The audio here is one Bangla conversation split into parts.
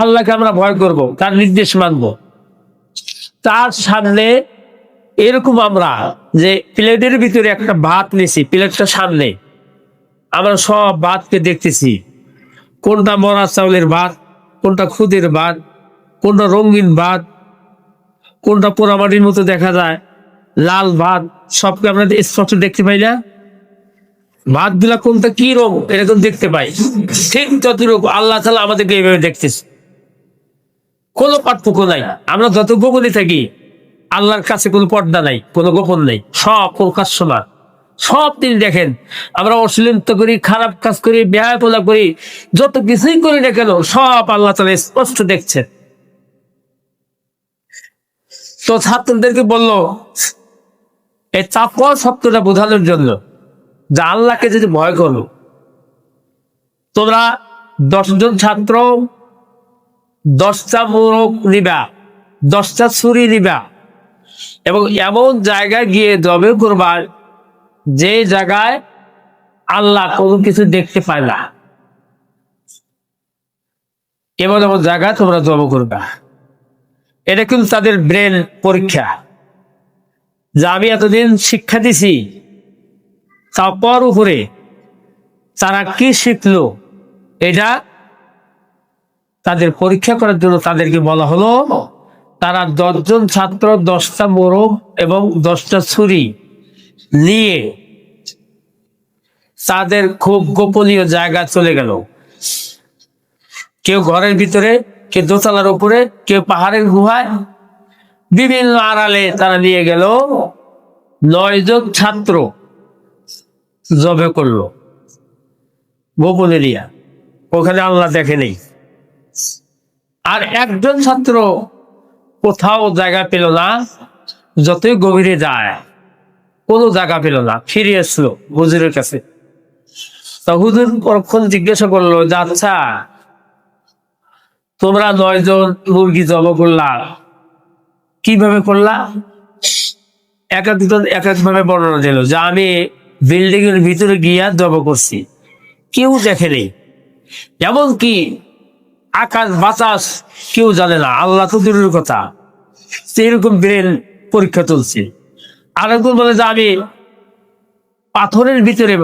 আল্লাহকে আমরা ভয় করব, তার নির্দেশ মানব। তার সামনে এরকম আমরা যে প্লেটের ভিতরে একটা ভাত নিছি, প্লেটটা সামনে, আমরা সব ভাতকে দেখতেছি, কোনটা মরা চাউলের ভাত, কোনটা খুদের ভাত, কোনটা রঙিন ভাত, কোনটা পোড়ামাটির মতো দেখা যায়, লাল ভাত, সবকে আমরা স্পষ্ট দেখতে পাই না? ভাত গুলা কোনটা কি রং এরকম দেখতে পাই। ঠিক ততটুকু আল্লাহ তাআলা আমাদেরকে এইভাবে দেখতেছে, কোনো পার্থক্য নাই। আমরা যত গোপনে থাকি, আল্লাহর কাছে কোনো পর্দা নাই, কোনো গোপন নেই, সব প্রকাশ্যমান। সব তিনি দেখেন। আমরা অশ্লীলতা করি, খারাপ কাজ করি, বেহায়াপনা করি, যত কিছুই করি না কেন, সব আল্লাহ তাআলা স্পষ্ট দেখছেন। তো ছাত্রদেরকে বললো এই তাকওয়া শব্দটা বোঝানোর জন্য যে আল্লাহকে যদি ভয় করো, তোমরা 10 জন ছাত্র 10টা মোরগ নিবা, 10টা ছুরি নিবা, এবং এমন জায়গায় গিয়ে জবে করবা যে জায়গায় আল্লাহ কোনো কিছু দেখতে পায় না, এমন এমন জায়গায় তোমরা জব করবা। এটা কিন্তু তাদের ব্রেন পরীক্ষা, যে আমি এতদিন শিক্ষা দিছি, তারপর উপরে তারা কি শিখলো, এটা তাদের পরীক্ষা করার জন্য তাদেরকে বলা হলো তারা 10 জন ছাত্র 10টা মোরগ এবং 10টা ছুরি নিয়ে তাদের খুব গোপনীয় জায়গায় চলে গেল। কেউ ঘরের ভিতরে, কেউ দোতলার উপরে, কেউ পাহাড়ের গুহায়, বিভিন্ন আড়ালে তারা নিয়ে গেল। 9 জন ছাত্র জবে করলো গোপনে নিয়া, ওখানে আল্লাহ দেখে নেই। আর একজন ছাত্র কোথাও জায়গা পেল না, যতই গভীরে যায় কোনো জায়গা পেল না, ফিরে আসলো হুজুরের কাছে। তা হুজুর পরক্ষণ জিজ্ঞাসা করলো যে আচ্ছা, তোমরা 9 জন মুরগি জব করলা, কিভাবে করলা? এক একজন এক এক ভাবে বর্ণনা দিল, যে আমি বিল্ডিং এর ভিতরে গিয়া জব করছি, কেউ দেখেনি, এমনকি আকাশ বাতাস কেউ জানে না, আল্লাহ তো দূরের কথা। সেরকম ব্রেন পরীক্ষা চলছে। আরেকজন বলে যে আমি পাথরের ভিতরে,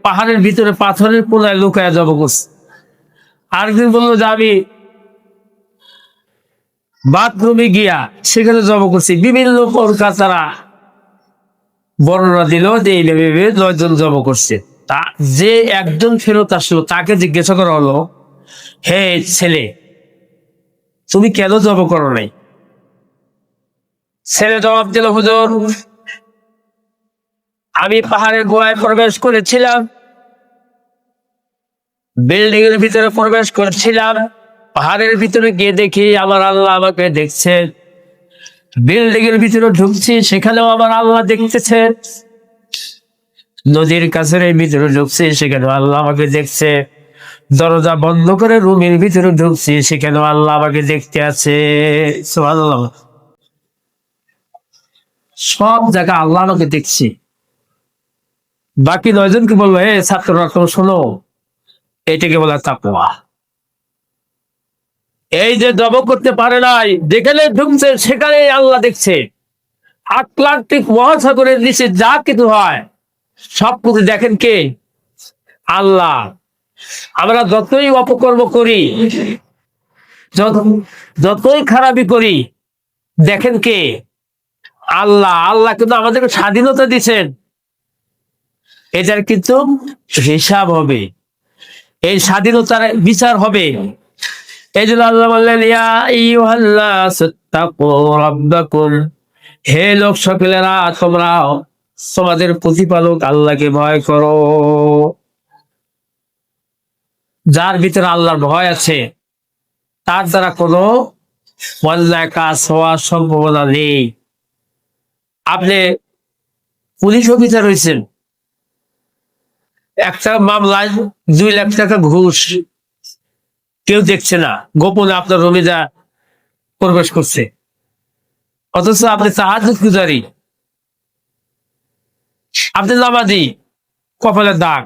পাহাড়ের ভিতরে পাথরের কোনায় লুকায়া জব করছি। আরেকজন বললো যে আমি বাথরুমে গিয়া সেখানে জব করছি। বিভিন্ন প্রকার তারা বর্ণনা দিল যে এইভাবে 9 জন জব করছে। তা যে একজন ফেরত আসলো তাকে জিজ্ঞাসা করা হলো, হে ছেলে, তুমি কেন জব করো নাই? ছেলে জবাব দিল, হুজুর, আমি পাহাড়ের গুহায় প্রবেশ করেছিলাম, বিল্ডিং এর ভিতরে প্রবেশ করেছিলাম, পাহাড়ের ভিতরে গিয়ে দেখি আমার আল্লাহ আমাকে দেখছেন, বিল্ডিং এর ভিতরে ঢুকছি, সেখানেও আমার আল্লাহ দেখতেছেন, নদীর কাছের ভিতরে ঢুকছি, সেখানেও আল্লাহ আমাকে দেখছে, দরজা বন্ধ করে রুমের ভিতরে ঢুকছি, সেখানেও আল্লাহ আমাকে দেখতে আছে। সুবহানাল্লাহ। সব জায়গায় আল্লাহ আমাকে দেখছি। বাকি 9 জনকে বলবো, হে ছাত্ররা, তো শোনো, এটাকে বলা তাকওয়া। এই যে জব করতে পারে নাই, যেখানে ঢুকছে সেখানে আল্লাহ দেখছে। আটলান্টিক মহাসাগরের নিচে যা কিছু হয় সবকিছু দেখেন কে? আল্লাহ। আমরা যতই অপকর্ম করি, যতই খারাপি করি, দেখেন কে? আল্লাহ। আল্লাহ কিন্তু আমাদেরকে স্বাধীনতা দিচ্ছেন, এটার কিন্তু হিসাব হবে, এই স্বাধীনতার বিচার হবে। এই জন্য আল্লাহ বললেন, ইয়া আইয়ুহান্নাসু তাকু রাব্বাকুম, হে লোক সকলেরা, তোমরা তোমাদের প্রতিপালক আল্লাহকে ভয় করো। যার ভিতরে আল্লাহর ভয় আছে তার দ্বারা কোনো অন্যায় কাজ হওয়ার সম্ভাবনা নেই। আপনি পুলিশ অফিসার হয়েছেন, একটা মামলায় 2 লাখ টাকা ঘুষ, কেউ দেখছে না, গোপনে আপনার রুমে যা প্রবেশ করছে, অথচ আপনি তাহাজ্জুদ গুজারি, আপনি নামাজি, কপালের দাগ,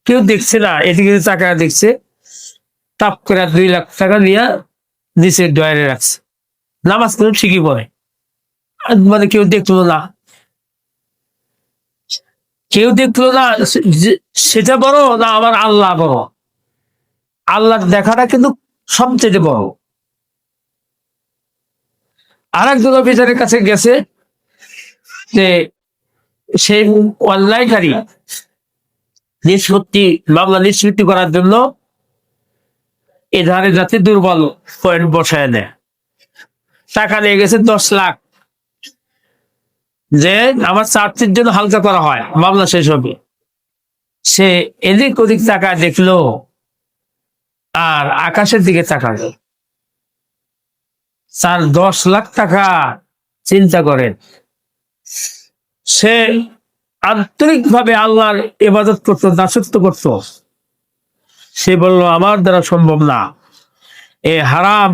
কেউ দেখছে না, এদিকে টাকা দেখছে, টাপ করে 2 লাখ টাকা নিয়ে নিচের ডয়ারে রাখছে, নামাজ কিন্তু ঠিকই পড়ে, মানে কেউ দেখলো না, কেউ দেখলো না, সেটা বড় না আমার আল্লাহ বড়? আল্লাহর দেখাটা কিন্তু সবচেয়ে বড়। আর একজন অফিসারের কাছে গেছে যে সেই অন্যায়কারী নিষ্পত্তি, মামলা নিষ্পত্তি করার জন্য এধারে যাতে দুর্বল পয়েন্ট বসায় দেয়, টাকা নিয়ে গেছে 10 লাখ, যে আমার চার্জের জন্য হালকা করা হয়, মামলা শেষ হবে। সে এদিক ওদিক টাকা দেখলো আর আকাশের দিকে তাকালো, তার 10 লাখ টাকা। চিন্তা করেন, সে আন্তরিক ভাবে আল্লাহর ইবাদত করতো, দাসত্ব করতো। সে বলল আমার দ্বারা সম্ভব না, এ হারাম,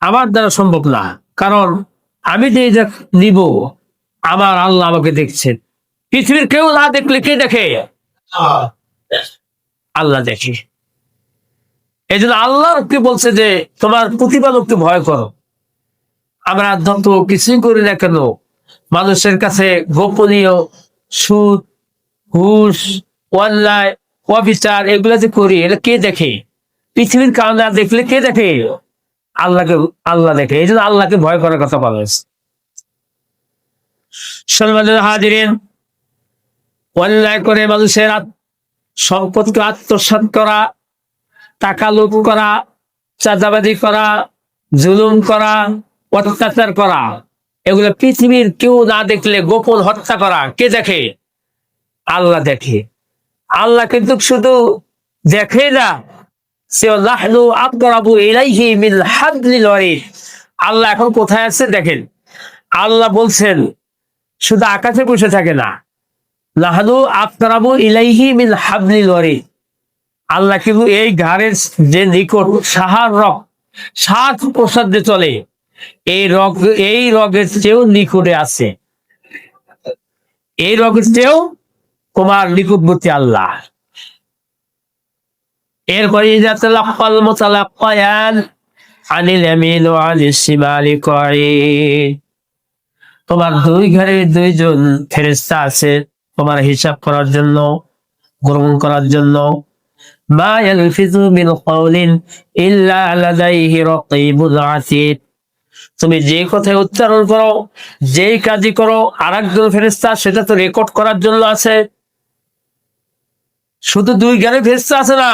আমার দ্বারা সম্ভব না, কারণ আমি যে এটা নিব, আমার আল্লাহ আমাকে দেখছেন। পৃথিবীর কেউ না দেখলে কে দেখে? আল্লাহ দেখে। এই জন্য আল্লাহকে বলছে যে তোমার প্রতিপালককে ভয় করো। আমরা যত কিছুই করি না কেন, মানুষের কাছে গোপনীয় সুদ, ঘুষ, অন্যায়, অবিচার এগুলা যে করি, এটা কে দেখে? পৃথিবীর কারণ না দেখলে কে দেখে? আল্লাহকে, আল্লাহ দেখে। এই জন্য আল্লাহকে ভয় করার কথা বলা হয়েছে। সম্মানিত হাজিরিন, অন্যায় করে মানুষের সম্পদকে আত্মসাৎ করা, টাকা লুট করা, চাঁদাবাজি করা, জুলুম করা, অত্যাচার করা, এগুলো পৃথিবীর কেউ না দেখলে গোপন হত্যা করা কে দেখে? আল্লাহ দেখে। আল্লাহ কিন্তু শুধু দেখে না, সে নাহনু আকরাবু ইলাইহি মিন হাবলিল ওয়ারিদ। আল্লাহ এখন কোথায় আছে দেখেন। আল্লাহ বলছেন শুধু আকাশে বসে থাকে না, নাহনু আকরাবু ইলাইহি মিন হাবলিল ওয়ারিদ। আল্লাহ কিন্তু এই ঘাড়ের যে নিকট সাহার রগ, শ্বাস প্রশ্বাস যে চলে, এই রগের চেয়েও নিকটে আছে, এই রগের চেয়েও তোমার নিকটবর্তী আল্লাহ। এরপরে তোমার দুই ঘরে দুইজন ফেরেশতা আছে তোমার হিসাব করার জন্য, গ্রহণ করার জন্য। মা ইয়ালফিযু মিন কাওলিন ইল্লা লাদাইহি রাকীবুন আতীদ। তুমি যে কথায় উচ্চারণ করো, যেই কাজই করো, আরেকজন ফেরেশতা সেটা তো রেকর্ড করার জন্য আছে। শুধু দুই ঘরে ফেরেশতা আছে না,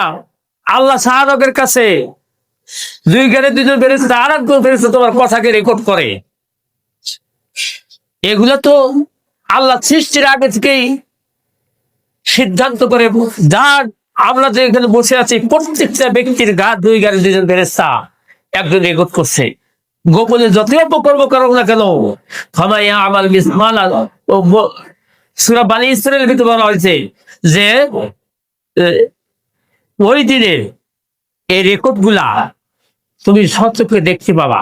আল্লাহ শাহরগের কাছে দুই ঘরে দুইজন ফেরেশতা, আরেকজন ফেরেশতা তোমার কথাকে রেকর্ড করে। এগুলো তো আল্লাহ সৃষ্টির আগে থেকেই সিদ্ধান্ত করে, যার আমরা যে এখানে বসে আছি প্রত্যেকটা ব্যক্তির গা দুই ঘরে দুইজন ফেরেশতা একজন রেকর্ড করছে। গোপনে যতই অপকর্ম করো না কেন, ফামাইয়া আমাল মিসমালা, সূরা বানী ইসরাঈলের ভিতরে বলা হয়েছে যে ওই দিনে এই রেকর্ড গুলা তুমি সচক্ষে দেখতে পাবা,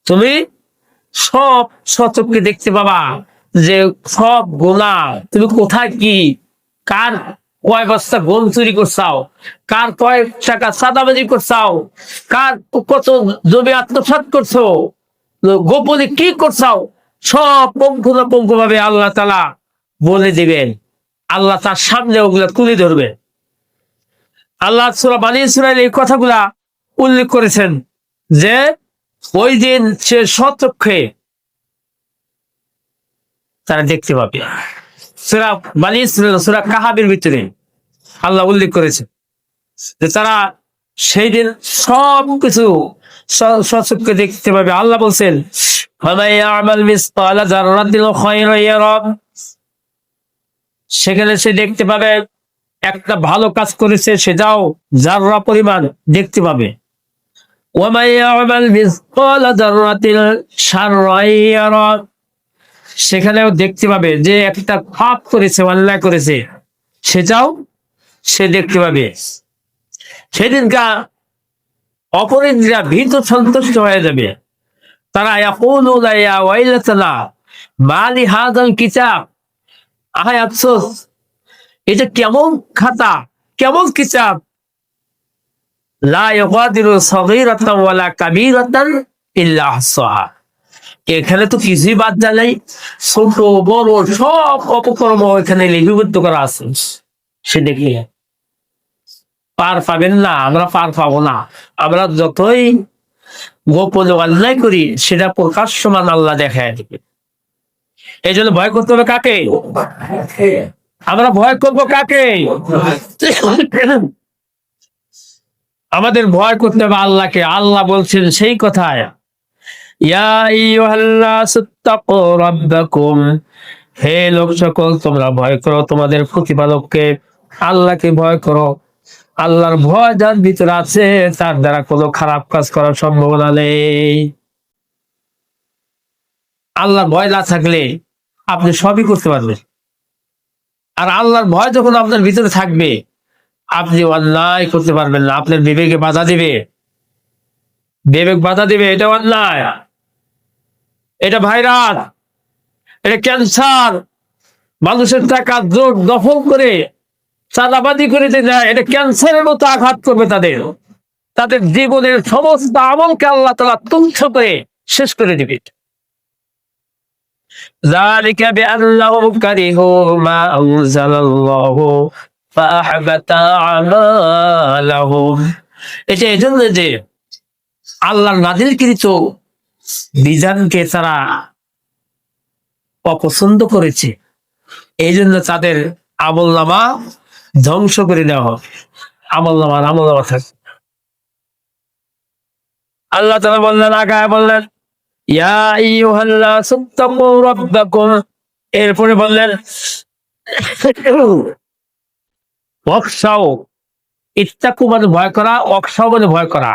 তুমি সব সচক্ষে দেখতে পাবা যে সব গোনা তুমি কোথায় কি, কার কয় বস্তা গোল চুরি করছাও, কার কয় টাকা চাঁদাবাজি করছাও, কার কত জমি আত্মসাৎ করছো, গোপনে কি করছাও, সব পঙ্খু ভাবে আল্লাহ তাআলা বলে দিবেন। আল্লাহ তার সামনে ওগুলা তুলে ধরবে। আল্লাহ সূরা বানী ইসরাঈল এই কথাগুলা উল্লেখ করেছেন যে ওই দিন সে সচক্ষে তারা দেখতে পাবে। সূরা বানী ইসরাঈল, সূরা কাহাবের ভিতরে আল্লাহ উল্লেখ করেছে যে তারা সেই দিন সবকিছু সচক্ষে দেখতে পাবে। আল্লাহ বলছেন ফামান ইয়ামাল মিসকালা যাররাতিন খায়রান ইয়ারা, সেখানে সে দেখতে পাবে একটা ভালো কাজ করেছে সেটাও যাররা পরিমাণ দেখতে পাবে। ওয়া মান ইয়ামাল মিসকালা যাররাতিন শাররান ইয়ারা, সেখানেও দেখতে পাবে যে একটা পাপ করেছে, অন্যায় করেছে, সেটাও সে দেখতে পাবে। সেদিনকা অপরাধীরা ভীত সন্তুষ্ট হয়ে যাবে। তারা ইয়াকুলুনা ইয়া ওয়াইলাতানা মা লিহাযাল কিতাব, আহায় আফসোস, এটা কেমন খাতা, কেমন কিতাব, লা ইউগাদিরু সাগীরাতান ওয়ালা কাবীরাতান ইল্লা আহসাহা। এখানে তো কিছুই বাদ যায় নাই, ছোট বড় সব অপকর্ম এখানে লিপিবদ্ধ করা আছে। সে দেখলে পার পাবেন না, আমরা পার পাবো না। আমরা যতই গোপনে অন্যায় করি সেটা প্রকাশ্যমান আল্লাহ দেখায় দিবে। এই জন্য ভয় করতে হবে কাকে? আমরা ভয় করবো কাকে? আমাদের ভয় করতে হবে আল্লাহকে। আল্লাহ বলছেন সেই কথায়, ইয়া আইয়ুহান্নাসুত্তাকু রাব্বাকুম, হে লোক সকল তোমরা ভয় করো তোমাদের প্রতিপালককে, আল্লাহকে ভয় করো। আল্লাহর ভয় যার ভিতরে আছে তার দ্বারা কোনো খারাপ কাজ করার সম্ভাবনা নেই। আল্লাহর ভয় না থাকলে আপনি সবই করতে পারবেন। আর আল্লাহর ভয় যখন আপনার ভিতরে থাকবে আপনি অন্যায় করতে পারবেন না। আপনার বিবেকে বাধা দিবে, বিবেক বাধা দিবে, এটা অন্যায়, এটা ভাইরাস, এটা ক্যান্সার। মানুষের টাকা জোর দখল করে চাঁদাবাদি করে দেয়, এটা ক্যান্সারের মতো আঘাত করবে তাদের। তাদের জীবনের সমস্ত আমলকে আল্লাহ তাআলা তুচ্ছ করে শেষ করে দিবে। ذلك بأنهم كرهوا ما أنزل الله فأحبط أعمالهم। এটা এজন্য যে আল্লাহর নাযিলকৃত বিধানকে তারা অপছন্দ করেছে, এই জন্য তাদের আমলনামা ধ্বংস করে দেওয়া হবে। আমলনামা থাকে। আল্লাহ তাআলা বললেন, আগায় বললেন ইয়া আইয়ুহান্নাসুত্তাকু রাব্বাকুম, এরপরে বললেন ওয়াখশাও। ইত্তাকু মানে ভয় করা, ওয়াখশাও মানে ভয় করা।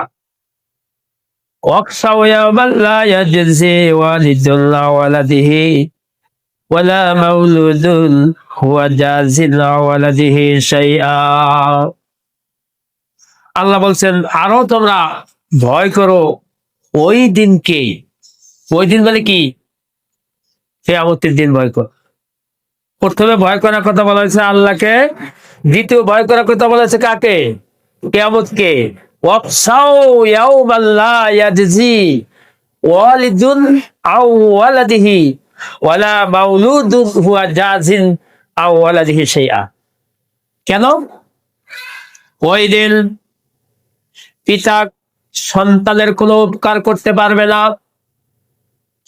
ওয়াখশাও ইয়াওমান লা ইয়াজজি ওয়ালিদুন আন ওয়ালাদিহি ওয়ালা মাউলুদুন হুয়া জাযিন আন ওয়ালাদিহি শাইআ। আল্লাহ বলছেন আরো তোমরা ভয় করো ওই দিনকে। ওই দিন মানে কি? কিয়ামতের দিন ভয় কর। প্রথমে ভয় করার কথা বলা হয়েছে আল্লাহকে, দ্বিতীয় ভয় করার কথা বলা হয়েছে কাকে? কিয়ামতকে। ওয়াখশাও ইয়াওমান লা ইয়াজজি ওয়ালিদুন আন ওয়ালাদিহি ওয়ালা মাউলুদুন হুয়া জাযিন আন ওয়ালাদিহি শাইআ। কেন? ওই দিন পিতা সন্তানের কোনো উপকার করতে পারবে না,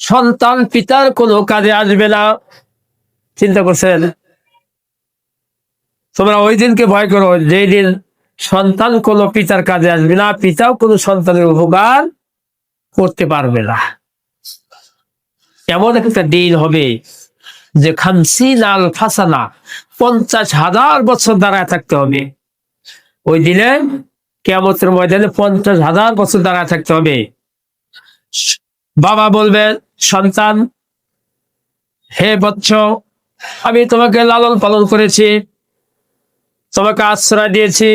সন্তান পিতার কোনো কাজে আসবে না। চিন্তা করছেন? তোমরা ওই দিনকে ভয় করো যেই দিন সন্তান কোনো পিতার কাজে আসবে না, পিতাও কোনো সন্তানের উপকার করতে পারবে না। এমন একটা দিন হবে যে 50,000 সানা, 50,000 বছর দাঁড়ায় থাকতে হবে। ওই দিনে কিয়ামতের ময়দানে 50,000 বছর দাঁড়ায় থাকতে হবে। বাবা বলবে সন্তান, হে বৎস, আমি তোমাকে লালন পালন করেছি, তোমাকে আশ্রয় দিয়েছি,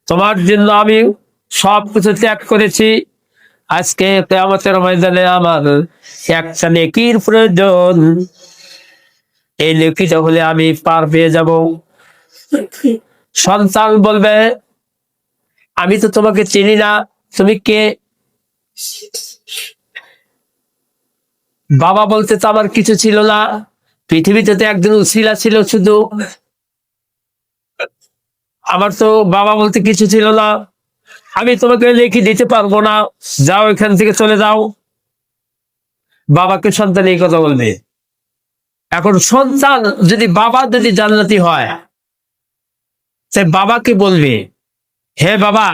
তোমার জন্য আমি সবকিছু ত্যাগ করেছি। আজকে কিয়ামতের ময়দানে আমার একটা নেকির প্রয়োজন, এই নেকিটা হলে আমি পার পেয়ে যাব। সন্তান বলবে আমি তো তোমাকে চিনি না, তুমি কে? বাবা বলতে তো আমার কিছু ছিল না, পৃথিবীতে তো একজন উসিলা ছিল শুধু, আমার তো বাবা বলতে কিছু ছিল না, আমি তোমাকে লিখে দিতে পারবো না, যাও এখান থেকে চলে যাও। বাবাকে সন্তান এই কথা বলবে। এখন সন্তান যদি বাবা যদি জান্নাতি হয়, সে বাবাকে বলবে, হে বাবা,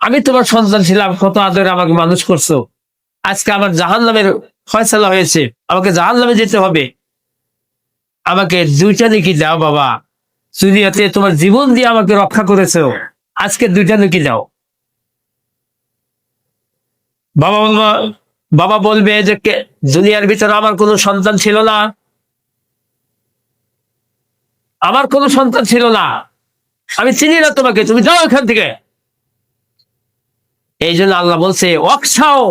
আমি তোমার সন্তান ছিলাম, কত আদরে আমাকে মানুষ করছো, আজকে আমার জাহান্নামের ফয়সালা হয়েছে, আমাকে জাহান্নামে যেতে হবে, আমাকে 2টা নেকি দাও বাবা, দুনিয়াতে তোমার জীবন দিয়ে আমাকে রক্ষা করেছো, আজকে 2টা নেকি দাও। বাবা বলবে যে দুনিয়ার ভিতরে আমার কোনো সন্তান ছিল না, আমার কোনো সন্তান ছিল না, আমি চিনি না তোমাকে, তুমি যাও এখান থেকে। এই জন্য আল্লাহ বলছে ওয়াখশাও,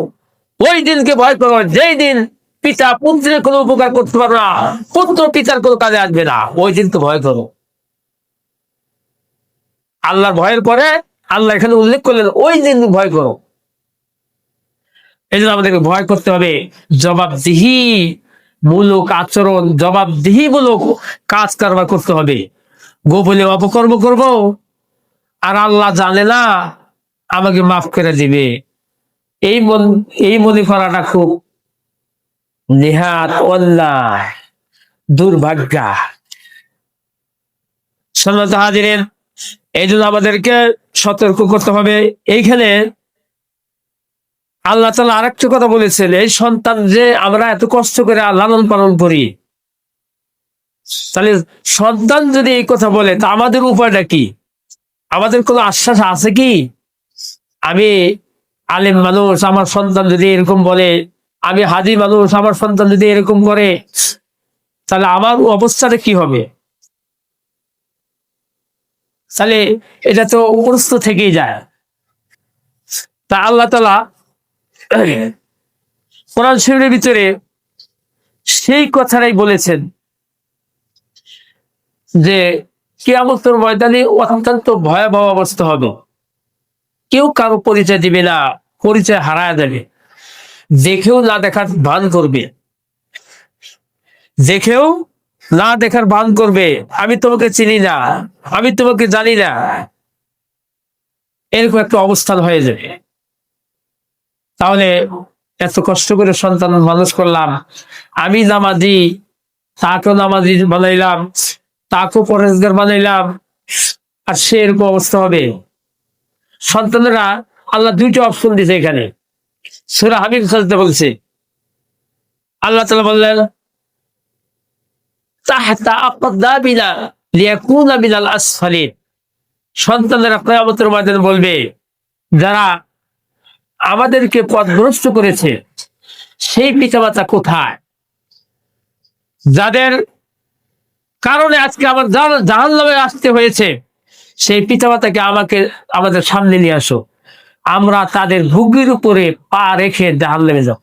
ওই দিনকে ভয় করো যেই দিন পিতা পুত্রের কোনো উপকার করতে পারবে না, পুত্র পিতার কোনো কাজে আসবে না, ওই দিন তো ভয় করো। আল্লাহর ভয়ের পরে আল্লাহ এখানে উল্লেখ করলেন ওই দিন ভয় করো। এই জন্য আমাদেরকে ভয় করতে হবে, জবাবদিহি মূলক আচরণ, জবাবদিহি মূলক কাজ কারবার করতে হবে। গোপনে অপকর্ম করব আর আল্লাহ জানে না, আমাকে মাফ করে দিবে, এই মনে করাটা খুব নেহাত অন্যায়, দুর্ভাগ্য। সম্মানিত হাজিরিন, এই জন্য আমাদেরকে সতর্ক করতে হবে। এইখানে আল্লাহ তাআলা আরেকটা কথা বলেছেন, এই সন্তান যে আমরা এত কষ্ট করে লালন পালন করি, তাহলে সন্তান যদি এই কথা বলে তা আমাদের উপায়টা কি? আমাদের কোনো আশ্বাস আছে কি? আমি আলেম মানুষ, আমার সন্তান যদি এরকম বলে, আমি হাজি মানুষ, আমার সন্তান যদি এরকম করে, তাহলে আমার অবস্থাটা কি হবে? তাহলে এটা তো প্রশ্ন থেকেই যায়। তা আল্লাহ তাআলা কোরআন শরীফের ভিতরে সেই কথাটাই বলেছেন যে কিয়ামতের ময়দানে অত্যন্ত ভয়াবহ অবস্থা হবে। কেউ কারো পরিচয় দিবে না, পরিচয় হারায় যাবে, দেখেও না দেখার ভান করবে, দেখেও না দেখার ভান করবে, আমি তোমাকে চিনি না, আমি তোমাকে জানি না, এরকম একটা অবস্থান হয়ে যাবে। তাহলে এত কষ্ট করে সন্তান মানুষ করলাম, আমি নামাজি, তাকেও নামাজি বানাইলাম, তাকেও পরেজগার বানাইলাম, আর সে এরকম অবস্থা হবে। সন্তানেরা আল্লাহ দুইটা অপশন দিয়েছে এখানে, সূরা হামিদ সাজদা বলছে। আল্লাহ তাআলা বললেন তাহতা আকদাবিনা লিয়াকুনা মিনাল আসফালিন। সন্তানেরা কিয়ামতের ময়দানে বলবে, যারা আমাদেরকে পথভ্রষ্ট করেছে সেই পিতামাতা কোথায়, যাদের কারণে আজকে আমার জাহান্নামে আসতে হয়েছে, সেই পিতামাতাকে আমাদের সামনে নিয়ে আসো, আমরা তাদের বুকের উপরে পা রেখে জাহান্নামে যাব।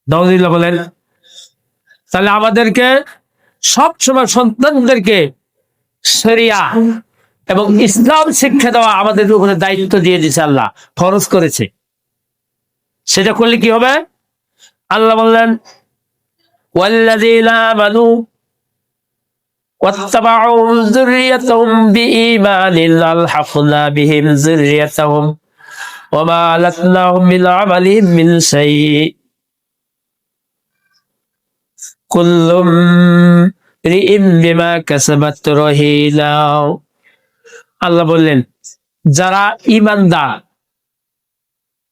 নাউযুবিল্লাহ বলেন। তাহলে আমাদেরকে সবসময় সন্তানদেরকে শরিয়া এবং ইসলাম শিক্ষা দেওয়া আমাদের উপরে দায়িত্ব দিয়ে দিয়েছে, আল্লাহ ফরজ করেছে। সেটা করলে কি হবে? আল্লাহ বললেন ওয়াল্লাযীনা আমানু ওয়াত্তাবাউ যুররিয়াতাহুম বিঈমানিন আলহাকনা বিহিম যুররিয়াতাহুম ওয়া মা আলাতনাহুম মিন আমালিহিম মিন শাই কুল্লু ইমরিইন বিমা কাসাবাত রাহিনা। আল্লাহ বললেন যারা ঈমানদার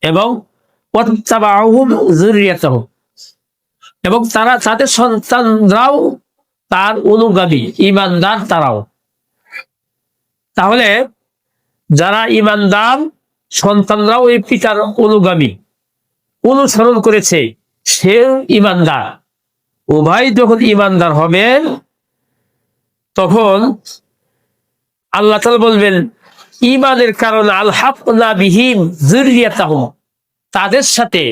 এবং ওয়াত্তাবাউহুম যুররিয়াতাহুম, এবং তারা তাদের সন্তানরাও তার অনুগামী, ঈমানদার তারাও। তাহলে যারা ঈমানদার, সন্তানরাও এই পিতার অনুগামী, অনুসরণ করেছে, সেও ঈমানদার, উভয় যখন ঈমানদার হবে তখন আল্লাহ তাআলা বলবেন ঈমানের কারণে আলহাকনা বিহিম যুররিয়াতাহুম, তাদের সাথে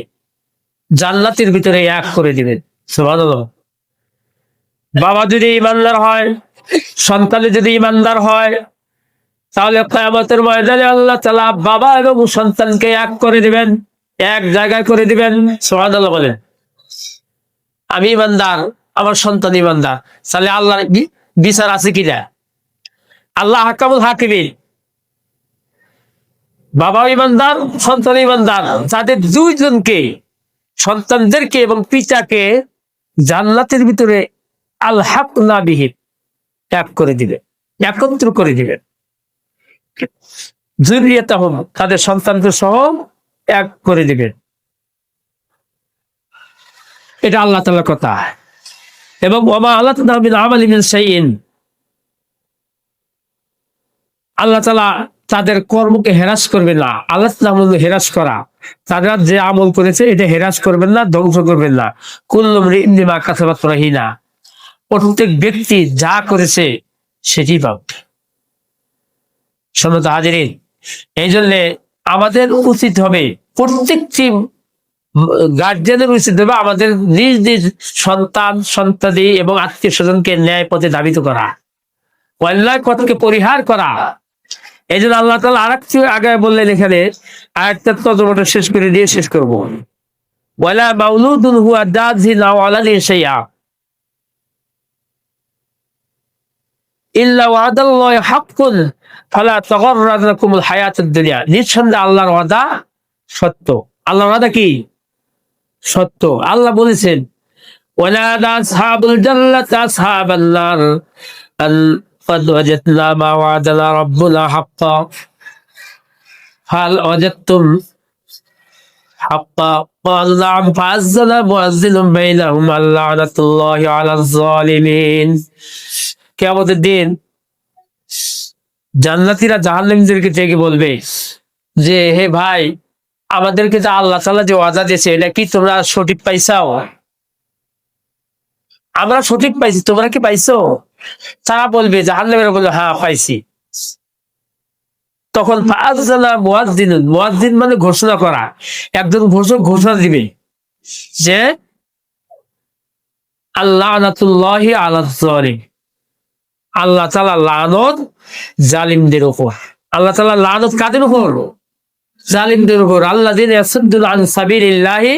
জান্নাতের ভিতরে এক করে দিবেন। সুবহানাল্লাহ। বাবা যদি ঈমানদার হয়, সন্তানে যদি ঈমানদার হয়, তাহলে কিয়ামতের ময়দানে আল্লাহ তাআলা বাবা এবং সন্তানকে এক করে দিবেন, এক জায়গায় করে দিবেন। সুবহানাল্লাহ বলেন। আমি ঈমানদার, আমার সন্তান ঈমানদার, তাহলে আল্লাহর বিচার আছে কিনা? আল্লাহ হাকামুল হাকিমিন। বাবা ঈমানদার, সন্তান ঈমানদার, তাদের দুইজনকে, সন্তানদেরকে এবং পিতাকে জান্নাতের ভিতরে আলহাকনা বিহিম, এক করে দিবে, একত্র করে দিবেন। যুররিয়াতাহুম, তাদের সন্তানদের সহ এক করে দিবেন। এটা আল্লাহ তাআলার কথা। এবং ওয়া মা আলাতনাহুম মিন আমালিহিম মিন শাইইন, আল্লাহ তাআলা তাদের কর্মকে হেরাস করবেন না। আল্লাহ হেরাস করা, তারা যে আমল করেছে এটা হেরাস করবেন না, ধ্বংস করবেন না। কুল্লু ইমরিইন বিমা কাসাবাত রাহিনা, প্রত্যেক ব্যক্তি যা করেছে সেটি পাবে। সম্মানিত হাজিরিন, এই জন্য আমাদের উচিত হবে, প্রত্যেকটি গার্জিয়ানের উচিত হবে আমাদের নিজ নিজ সন্তান, সন্তানি এবং আত্মীয় স্বজনকে ন্যায় পথে ধাবিত করা, অন্যায় পথকে পরিহার করা, এই জন্য আল্লাহ তাআলা আরেকটু আগে বললেন, এখানে আয়াতটা তর্জমাটা শেষ করে দিয়ে শেষ করব। ওয়ালা মাউলুদুন হুয়া জাযিন আও আলানি শাইআ ইল্লা ওয়াদাল্লাহি হাক্কুন ফালা তাগররাকুমুল হায়াতুদ দুনিয়া। নিঃসন্দেহে আল্লাহর ওয়াদা সত্য। আল্লাহর ওয়াদা কি? সত্য। আল্লাহ বলেছেন, ওয়ানাদা আসহাবুল জান্নাতি আসহাবান নার আন قد وجدنا ما وعدنا ربنا حقا هل وجدتم حقا قالوا نعم فأذن مؤذن بينهم لعنة الله على الظالمين। কিয়ামতের দিন জান্নাতীরা জাহান্নামীদেরকে ডেকে বলবে যে, হে ভাই, আমাদেরকে যে আল্লাহ তাআলা যে ওয়াদা দিয়েছে এটা কি তোমরা সঠিক পাইছাও? আমরা সঠিক পাইছি, তোমরা কি পাইছো? তারা বলবে, জাহান্নামীরা বলবে, হ্যাঁ পাইছি। তখন মুয়াজ্জিন মানে ঘোষণা করা, একজন ঘোষক ঘোষণা দিবে যে আল্লাহনাতুল্লাহি আলা যালিম, আল্লাহ তাআলা লানত জালিমদের উপর। আল্লাহ তাআলা লানত কাদের উপর? জালিমদের উপর। আল্লাযিনা ইয়াসুদ্দুনা আন সাবিলিল্লাহি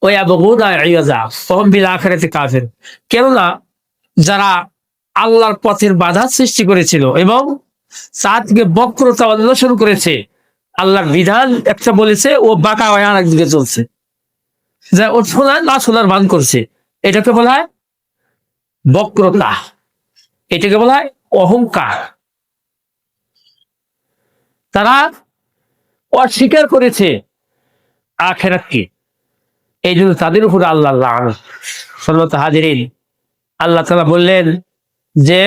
ওয়া ইয়াবগুনা ইওয়াজা ওয়া হুম বিল আখিরাতি কাফির। কেননা যারা আল্লাহর পথের বাধা সৃষ্টি করেছিল এবং সাতকে বক্রতা অন্বেষণ করেছে, আল্লাহর বিধান একটা বলেছে ও বাঁকা হয়ে আরেক দিকে চলছে, যা ও শোনার না শোনার ভান করছে, এটাকে বলা হয় বক্রতা, এটাকে বলা হয় অহংকার। তারা অস্বীকার করেছে আখিরাতকে, এই জন্য তাদের উপর আল্লাহ লানত। সম্মানিত হাজিরিন, আল্লাহ তাআলা বললেন যে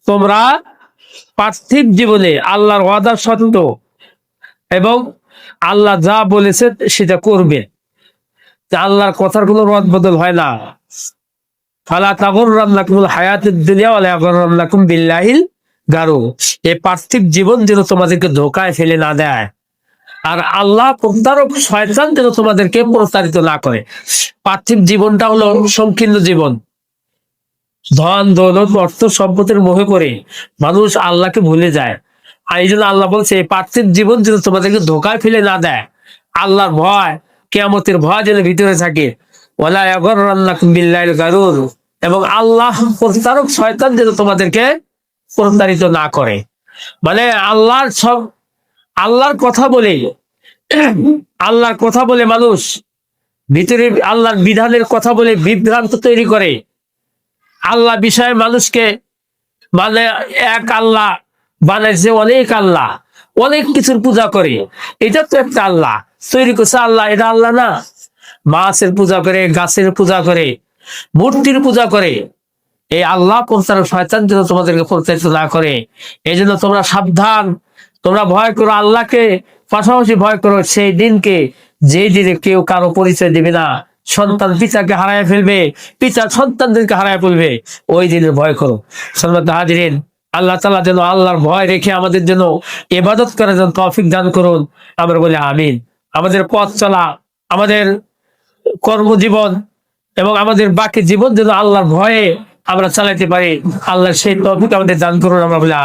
তোমরা পার্থিব জীবনে আল্লাহর ওয়াদা সত্য এবং আল্লাহ যা বলেছে সেটা করবে, আল্লাহর কথার কোনো রদ বদল হয় না। ফালা তাগুররান্নাকুমুল হায়াতুদ দুনিয়া ওয়া লা ইয়াগুররান্নাকুম বিল্লাহিল গারুর। এই পার্থিব জীবন যেন তোমাদেরকে ধোঁকায় ফেলে না দেয়, আর আল্লাহ প্রতারক শয়তান যেন তোমাদেরকে প্রতারিত না করে। পার্থিব জীবনটা হলো সংকীর্ণ জীবন, ধন দৌলত অর্থ সম্পদের মোহে করে মানুষ আল্লাহকে ভুলে যায়। আর এই জন্য আল্লাহ বলছে পার্থিব জীবন যেন তোমাদেরকে ধোঁকায় ফেলে না দেয়, আল্লাহর ভয়, কিয়ামতের ভয় যেন ভিতরে থাকে। ওয়ালা ইয়াগুররান্নাকুম বিল্লাহিল গারুর, এবং আল্লাহ প্রতারক শয়তান যেন তোমাদেরকে প্রতারিত না করে। মানে আল্লাহর কথা বলে আল্লাহর কথা বলে মানুষ ভিতরে আল্লাহর বিধানের কথা বলে বিভ্রান্ত তৈরি করে। আল্লাহ বিষয়ে মানুষকে মানে এক আল্লাহ বানাইছে, অনেক আল্লাহ, অনেক কিছুর পূজা করে। এটা তো একটা আল্লাহ তৈরি করছে, আল্লাহ এটা আল্লাহ না। মাছের পূজা করে, গাছের পূজা করে, মূর্তির পূজা করে। এই আল্লাহ প্রতারক শয়তান যেন তোমাদেরকে প্রতারিত না করে। এই জন্য তোমরা সাবধান, তোমরা ভয় করো আল্লাহকে, পাশাপাশি ভয় করো সেই দিনকে যেই দিনে কেউ কারো পরিচয় দিবে না। সন্তান পিতাকে হারায় ফেলবে, পিতা সন্তানদেরকে হারায় ফেলবে, ওই দিনের ভয় করো। সম্মানিত হাজিরিন, আল্লাহ তাআলা যেন আল্লাহর ভয় রেখে আমাদের জন্য ইবাদত করার জন্য তৌফিক দান করুন। আমরা বলি আমিন। আমাদের পথ চলা, আমাদের কর্মজীবন এবং আমাদের বাকি জীবন যেন আল্লাহর ভয়ে আমরা চালাইতে পারি, আল্লাহ সেই তৌফিক আমাদের দান করুন। আমরা বলি